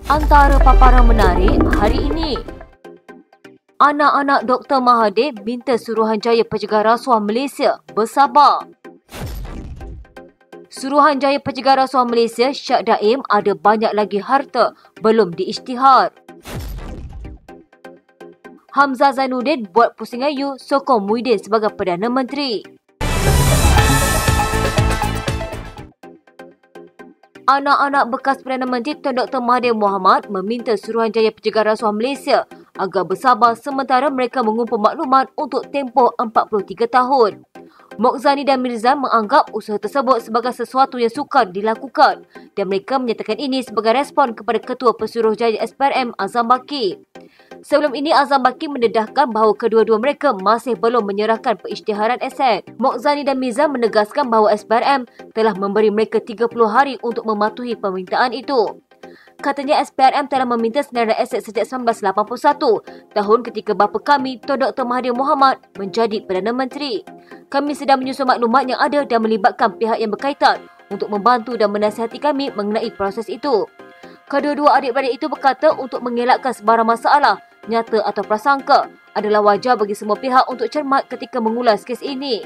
Antara paparan menarik hari ini, anak-anak Dr. Mahathir minta Suruhanjaya Pencegah Rasuah Malaysia bersabar. Suruhanjaya Pencegah Rasuah Malaysia Syak Daim ada banyak lagi harta belum diisytihar. Hamzah Zainuddin buat pusing ayu sokong Muhyiddin sebagai Perdana Menteri. Anak-anak bekas Perdana Menteri Tun Dr. Mahathir Mohamad meminta Suruhanjaya Pencegah Rasuah Malaysia agar bersabar sementara mereka mengumpul maklumat untuk tempoh 43 tahun. Mokzani dan Mirzan menganggap usaha tersebut sebagai sesuatu yang sukar dilakukan dan mereka menyatakan ini sebagai respon kepada Ketua Pesuruhjaya SPRM Azam Baki. Sebelum ini, Azam Baki mendedahkan bahawa kedua-dua mereka masih belum menyerahkan pengisytiharan aset. Mokzani dan Mirzan menegaskan bahawa SPRM telah memberi mereka 30 hari untuk mematuhi permintaan itu. Katanya SPRM telah meminta senarai aset sejak 1981, tahun ketika bapa kami, Tun Dr. Mahathir Mohamad, menjadi Perdana Menteri. Kami sedang menyusun maklumat yang ada dan melibatkan pihak yang berkaitan untuk membantu dan menasihati kami mengenai proses itu. Kedua-dua adik-beradik itu berkata untuk mengelakkan sebarang masalah, nyata atau prasangka, adalah wajar bagi semua pihak untuk cermat ketika mengulas kes ini.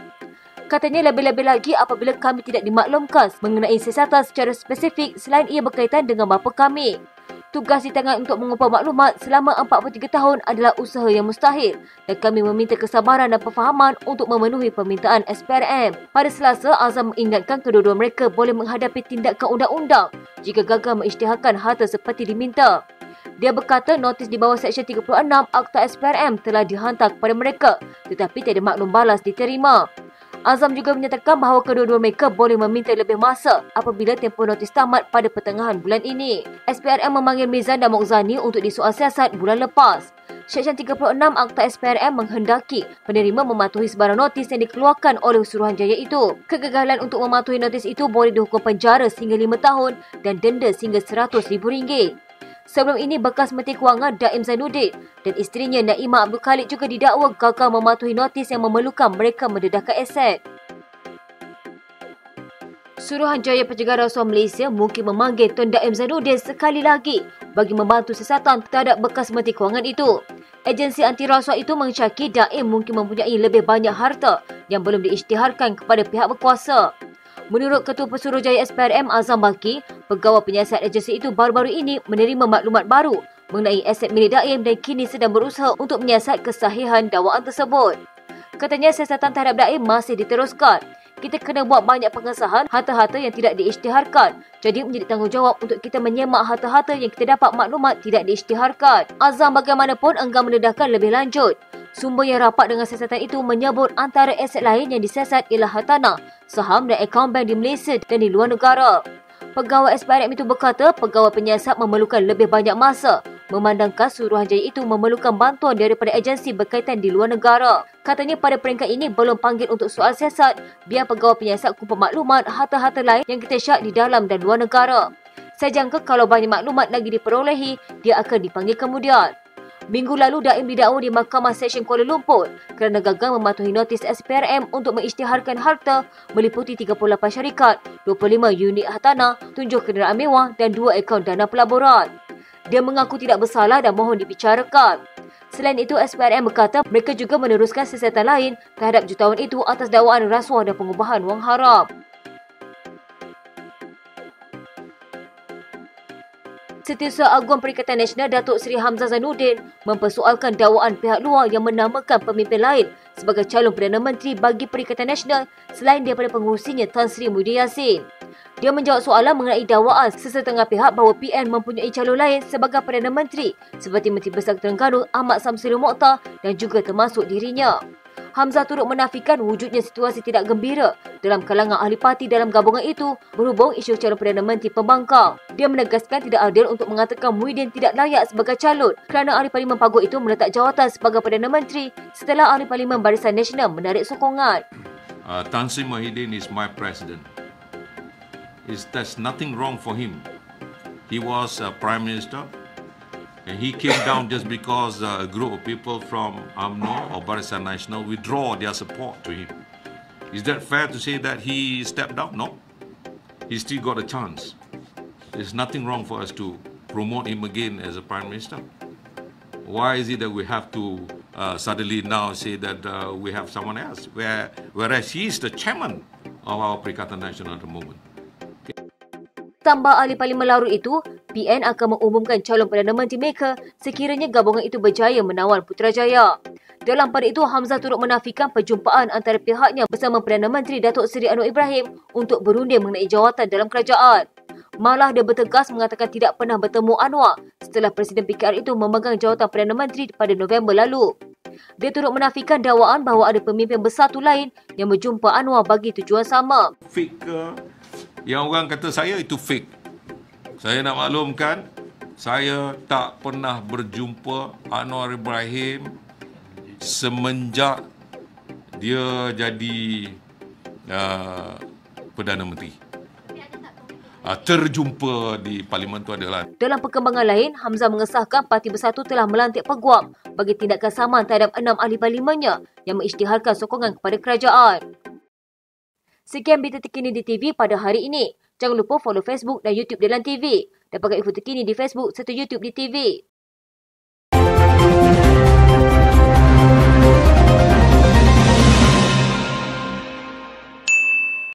Katanya lebih-lebih lagi apabila kami tidak dimaklumkan mengenai siasatan secara spesifik selain ia berkaitan dengan bapa kami. Tugas di tangan untuk mengumpul maklumat selama 43 tahun adalah usaha yang mustahil dan kami meminta kesabaran dan perfahaman untuk memenuhi permintaan SPRM. Pada Selasa, Azam mengingatkan kedua-dua mereka boleh menghadapi tindakan undang-undang jika gagal mengisytiharkan harta seperti diminta. Dia berkata notis di bawah Seksyen 36 Akta SPRM telah dihantar kepada mereka tetapi tiada maklum balas diterima. Azam juga menyatakan bahawa kedua-dua mereka boleh meminta lebih masa apabila tempoh notis tamat pada pertengahan bulan ini. SPRM memanggil Mirzan dan Mokzani untuk disoal siasat bulan lepas. Seksyen 36 Akta SPRM menghendaki penerima mematuhi sebarang notis yang dikeluarkan oleh Suruhanjaya itu. Kegagalan untuk mematuhi notis itu boleh dihukum penjara sehingga 5 tahun dan denda sehingga RM100,000. Sebelum ini, bekas Menteri Kewangan Daim Zainuddin dan isterinya Naimah Abdul Khalid juga didakwa gagal mematuhi notis yang memerlukan mereka mendedahkan aset. Suruhanjaya Pencegah Rasuah Malaysia mungkin memanggil Tun Daim Zainuddin sekali lagi bagi membantu siasatan terhadap bekas Menteri Kewangan itu. Agensi anti rasuah itu mensyaki Daim mungkin mempunyai lebih banyak harta yang belum diisytiharkan kepada pihak berkuasa. Menurut Ketua Pesuruhjaya SPRM Azam Baki, pegawai penyiasat agensi itu baru-baru ini menerima maklumat baru mengenai aset milik Daim dan kini sedang berusaha untuk menyiasat kesahihan dakwaan tersebut. Katanya siasatan terhadap Daim masih diteruskan. Kita kena buat banyak pengesahan harta-harta yang tidak diisytiharkan. Jadi menjadi tanggungjawab untuk kita menyemak harta-harta yang kita dapat maklumat tidak diisytiharkan. Azam bagaimanapun enggan mendedahkan lebih lanjut. Sumber yang rapat dengan siasatan itu menyebut antara aset lain yang disiasat ialah hartanah, saham dan akaun bank di Malaysia dan di luar negara. Pegawai SPRM itu berkata pegawai penyiasat memerlukan lebih banyak masa memandangkan Suruhanjaya itu memerlukan bantuan daripada agensi berkaitan di luar negara. Katanya pada peringkat ini belum panggil untuk soal siasat, biar pegawai penyiasat kumpul maklumat harta-harta lain yang kita syak di dalam dan luar negara. Saya jangka kalau banyak maklumat lagi diperolehi, dia akan dipanggil kemudian. Minggu lalu, Daim didakwa di Mahkamah Seksyen Kuala Lumpur kerana gagal mematuhi notis SPRM untuk mengisytiharkan harta meliputi 38 syarikat, 25 unit hartanah, 7 kenderaan mewah dan 2 akaun dana pelaburan. Dia mengaku tidak bersalah dan mohon dibicarakan. Selain itu, SPRM berkata mereka juga meneruskan siasatan lain terhadap jutawan itu atas dakwaan rasuah dan pengubahan wang haram. Setiausaha Agung Perikatan Nasional Datuk Seri Hamzah Zainuddin mempersoalkan dakwaan pihak luar yang menamakan pemimpin lain sebagai calon Perdana Menteri bagi Perikatan Nasional selain daripada pengurusinya Tan Sri Muhyiddin Yassin. Dia menjawab soalan mengenai dakwaan sesetengah pihak bahawa PN mempunyai calon lain sebagai Perdana Menteri seperti Menteri Besar Terengganu Ahmad Samsudin Mokhtar dan juga termasuk dirinya. Hamzah turut menafikan wujudnya situasi tidak gembira dalam kalangan ahli parti dalam gabungan itu berhubung isu calon Perdana Menteri pembangkang. Dia menegaskan tidak adil untuk mengatakan Muhyiddin tidak layak sebagai calon kerana Ahli Parlimen Pagut itu meletak jawatan sebagai Perdana Menteri setelah Ahli Parlimen Barisan Nasional menarik sokongan. Tan Sri Muhyiddin is my president. There's nothing wrong for him. He was Prime Minister. And he came down just because a group of people from UMNO or Barisan Nasional withdraw their support to him. Is that fair to say that he stepped down? No. He still got a chance. There's nothing wrong for us to promote him again as a Prime Minister? Why is it that we have to suddenly now say that we have someone else, whereas he is the chairman of our Perikatan Nasional at the moment? Tambah ahli Parlimen Larut itu, PN akan mengumumkan calon Perdana Menteri mereka sekiranya gabungan itu berjaya menawan Putrajaya. Dalam pada itu, Hamzah turut menafikan perjumpaan antara pihaknya bersama Perdana Menteri Datuk Seri Anwar Ibrahim untuk berunding mengenai jawatan dalam kerajaan. Malah dia bertegas mengatakan tidak pernah bertemu Anwar setelah Presiden PKR itu memegang jawatan Perdana Menteri pada November lalu. Dia turut menafikan dakwaan bahawa ada pemimpin besar tu lain yang berjumpa Anwar bagi tujuan sama. Fake ke? Yang orang kata saya itu fake. Saya nak maklumkan, saya tak pernah berjumpa Anwar Ibrahim semenjak dia jadi Perdana Menteri. Terjumpa di Parlimen itu adalah. Dalam perkembangan lain, Hamzah mengesahkan Parti Bersatu telah melantik peguam bagi tindakan saman terhadap 6 ahli parlimennya yang mengisytiharkan sokongan kepada kerajaan. Sekian berita terkini di TV pada hari ini. Jangan lupa follow Facebook dan YouTube Dalam TV. Dapatkan info terkini di Facebook serta YouTube di TV.